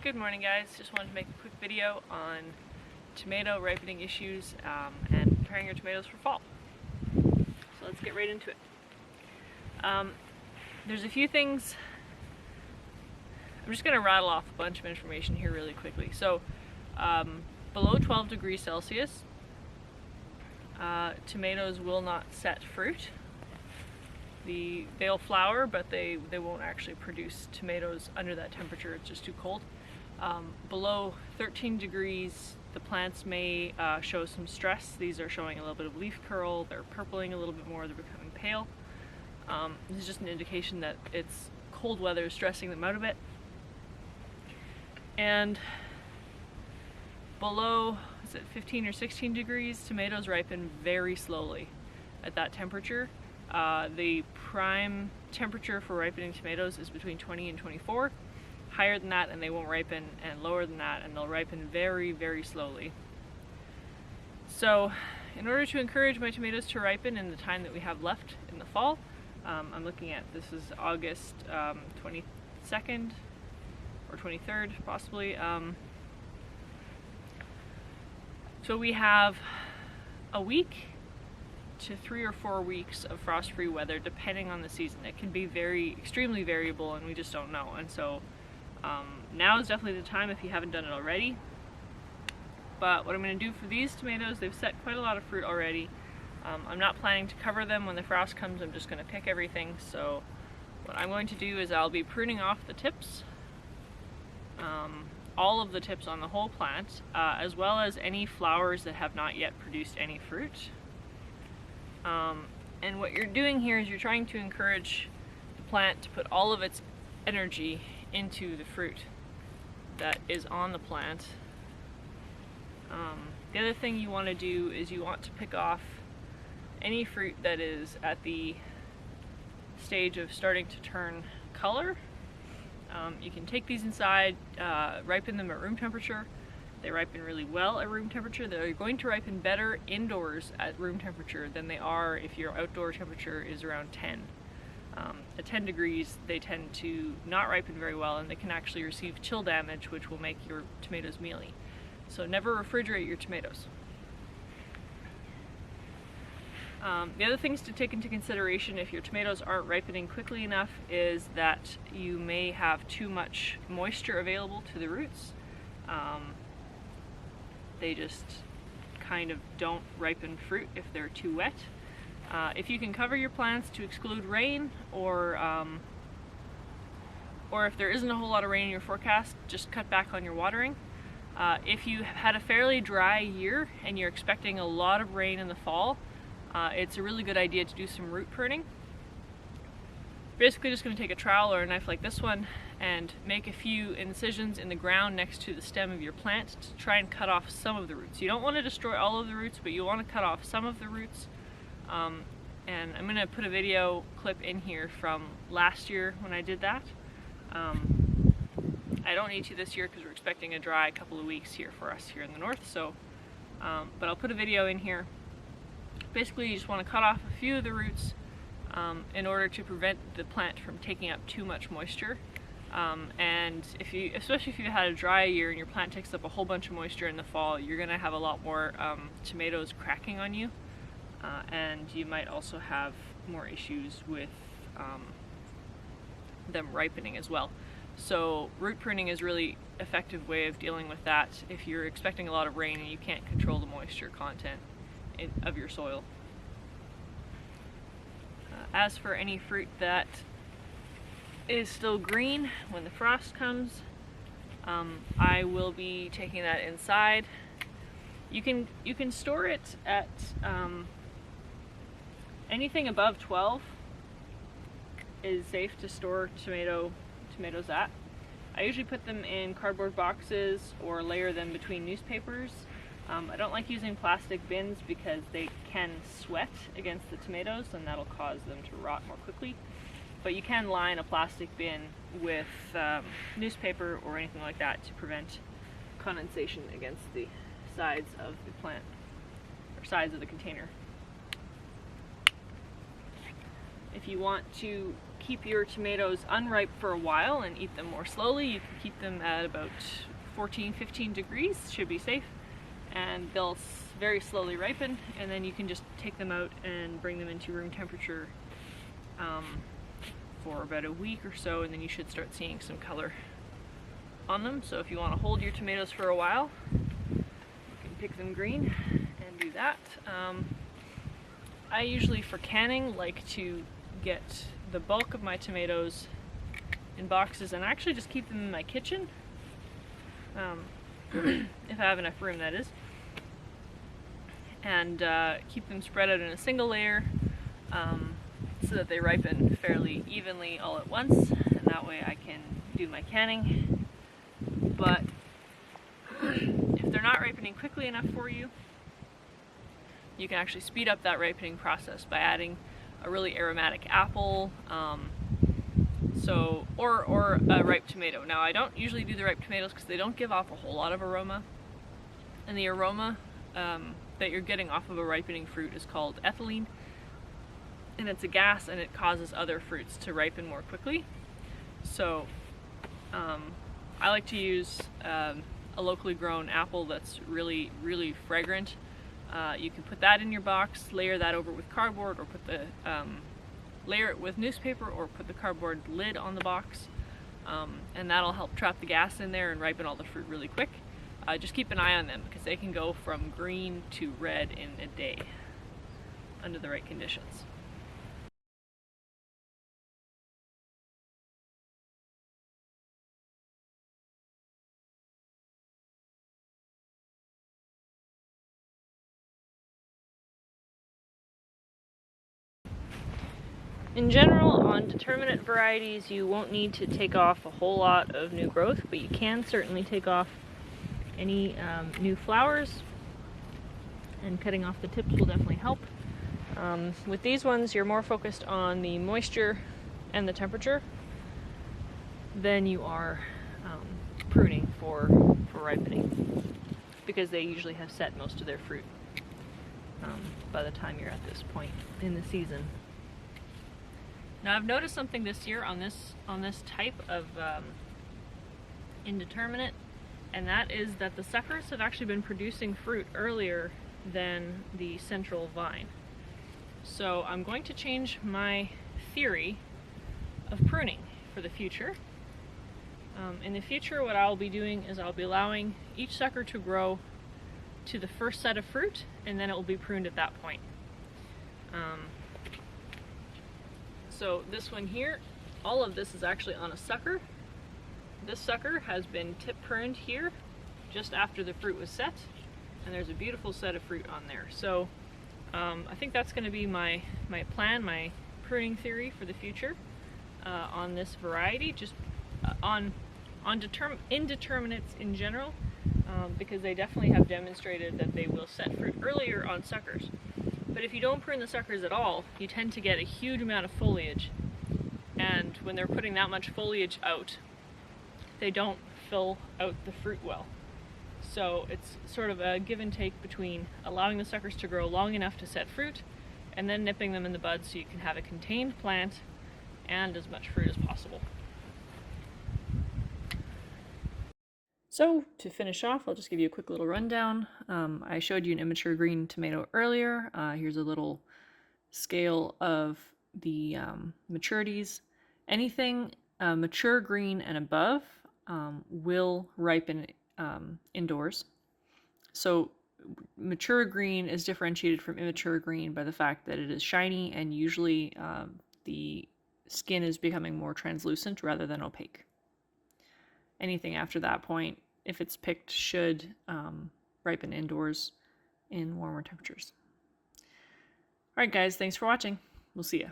Good morning, guys. Just wanted to make a quick video on tomato ripening issues and preparing your tomatoes for fall. So let's get right into it. There's a few things. I'm just going to rattle off a bunch of information here really quickly. So below 12 degrees Celsius, tomatoes will not set fruit. They'll flower, but they won't actually produce tomatoes under that temperature. It's just too cold. Below 13 degrees, the plants may show some stress. These are showing a little bit of leaf curl. They're purpling a little bit more. They're becoming pale. This is just an indication that it's cold weather stressing them out a bit. And below, is it 15 or 16 degrees, tomatoes ripen very slowly at that temperature. The prime temperature for ripening tomatoes is between 20 and 24. Higher than that and they won't ripen, and lower than that and they'll ripen very, very slowly. So in order to encourage my tomatoes to ripen in the time that we have left in the fall, I'm looking at, this is August 22nd or 23rd possibly. So we have a week to 3 or 4 weeks of frost-free weather depending on the season. It can be extremely variable and we just don't know. And so now is definitely the time if you haven't done it already. But what I'm going to do for these tomatoes, they've set quite a lot of fruit already. I'm not planning to cover them when the frost comes. I'm just going to pick everything. So what I'm going to do is I'll be pruning off the tips, all of the tips on the whole plant, as well as any flowers that have not yet produced any fruit. And what you're doing here is you're trying to encourage the plant to put all of its energy into the fruit that is on the plant. The other thing you want to do is you want to pick off any fruit that is at the stage of starting to turn color. You can take these inside, ripen them at room temperature. They ripen really well at room temperature. They're going to ripen better indoors at room temperature than they are if your outdoor temperature is around 10. At 10 degrees, they tend to not ripen very well, and they can actually receive chill damage, which will make your tomatoes mealy. So never refrigerate your tomatoes. The other things to take into consideration if your tomatoes aren't ripening quickly enough is that you may have too much moisture available to the roots. They just kind of don't ripen fruit if they're too wet. If you can cover your plants to exclude rain, or if there isn't a whole lot of rain in your forecast, just cut back on your watering. If you have had a fairly dry year and you're expecting a lot of rain in the fall, it's a really good idea to do some root pruning. Basically just going to take a trowel or a knife like this one and make a few incisions in the ground next to the stem of your plant to try and cut off some of the roots. You don't want to destroy all of the roots, but you want to cut off some of the roots. And I'm going to put a video clip in here from last year when I did that. I don't need to this year because we're expecting a dry couple of weeks here for us here in the north, so but I'll put a video in here. Basically you just want to cut off a few of the roots in order to prevent the plant from taking up too much moisture. And especially if you've had a dry year and your plant takes up a whole bunch of moisture in the fall, you're going to have a lot more tomatoes cracking on you, and you might also have more issues with them ripening as well. So root pruning is a really effective way of dealing with that if you're expecting a lot of rain and you can't control the moisture content of your soil. As for any fruit that is still green when the frost comes, I will be taking that inside. You can store it at anything above 12 is safe to store tomatoes at. I usually put them in cardboard boxes or layer them between newspapers. I don't like using plastic bins because they can sweat against the tomatoes and that'll cause them to rot more quickly. But you can line a plastic bin with newspaper or anything like that to prevent condensation against the sides of the plant, or sides of the container. If you want to keep your tomatoes unripe for a while and eat them more slowly, you can keep them at about 14-15 degrees, should be safe, and they'll very slowly ripen, and then you can just take them out and bring them into room temperature for about a week or so, and then you should start seeing some color on them. So if you want to hold your tomatoes for a while, you can pick them green and do that. I usually, for canning, like to get the bulk of my tomatoes in boxes and actually just keep them in my kitchen, if I have enough room, that is, and keep them spread out in a single layer so that they ripen fairly evenly all at once, and that way I can do my canning. But if they're not ripening quickly enough for you, you can actually speed up that ripening process by adding a really aromatic apple, or a ripe tomato. Now, I don't usually do the ripe tomatoes because they don't give off a whole lot of aroma, and the aroma that you're getting off of a ripening fruit is called ethylene, and it's a gas, and it causes other fruits to ripen more quickly. So I like to use a locally grown apple that's really, really fragrant. You can put that in your box, layer that over with cardboard, or put the layer it with newspaper, or put the cardboard lid on the box, and that'll help trap the gas in there and ripen all the fruit really quick. Just keep an eye on them because they can go from green to red in a day under the right conditions. In general, on determinate varieties, you won't need to take off a whole lot of new growth, but you can certainly take off any new flowers, and cutting off the tips will definitely help. With these ones, you're more focused on the moisture and the temperature than you are pruning for ripening, because they usually have set most of their fruit by the time you're at this point in the season. Now, I've noticed something this year on this type of indeterminate, and that is that the suckers have actually been producing fruit earlier than the central vine. So I'm going to change my theory of pruning for the future. In the future, what I'll be doing is I'll be allowing each sucker to grow to the first set of fruit, and then it will be pruned at that point. So this one here, all of this is actually on a sucker. This sucker has been tip pruned here just after the fruit was set, and there's a beautiful set of fruit on there. So I think that's going to be my plan, my pruning theory for the future on this variety, just on indeterminates in general, because they definitely have demonstrated that they will set fruit earlier on suckers. But if you don't prune the suckers at all, you tend to get a huge amount of foliage, and when they're putting that much foliage out, they don't fill out the fruit well. So it's sort of a give and take between allowing the suckers to grow long enough to set fruit and then nipping them in the bud so you can have a contained plant and as much fruit as possible. So to finish off, I'll just give you a quick little rundown. I showed you an immature green tomato earlier. Here's a little scale of the maturities. Anything mature green and above will ripen indoors. So mature green is differentiated from immature green by the fact that it is shiny, and usually the skin is becoming more translucent rather than opaque. Anything after that point, if it's picked, should ripen indoors in warmer temperatures. Alright guys, thanks for watching. We'll see ya.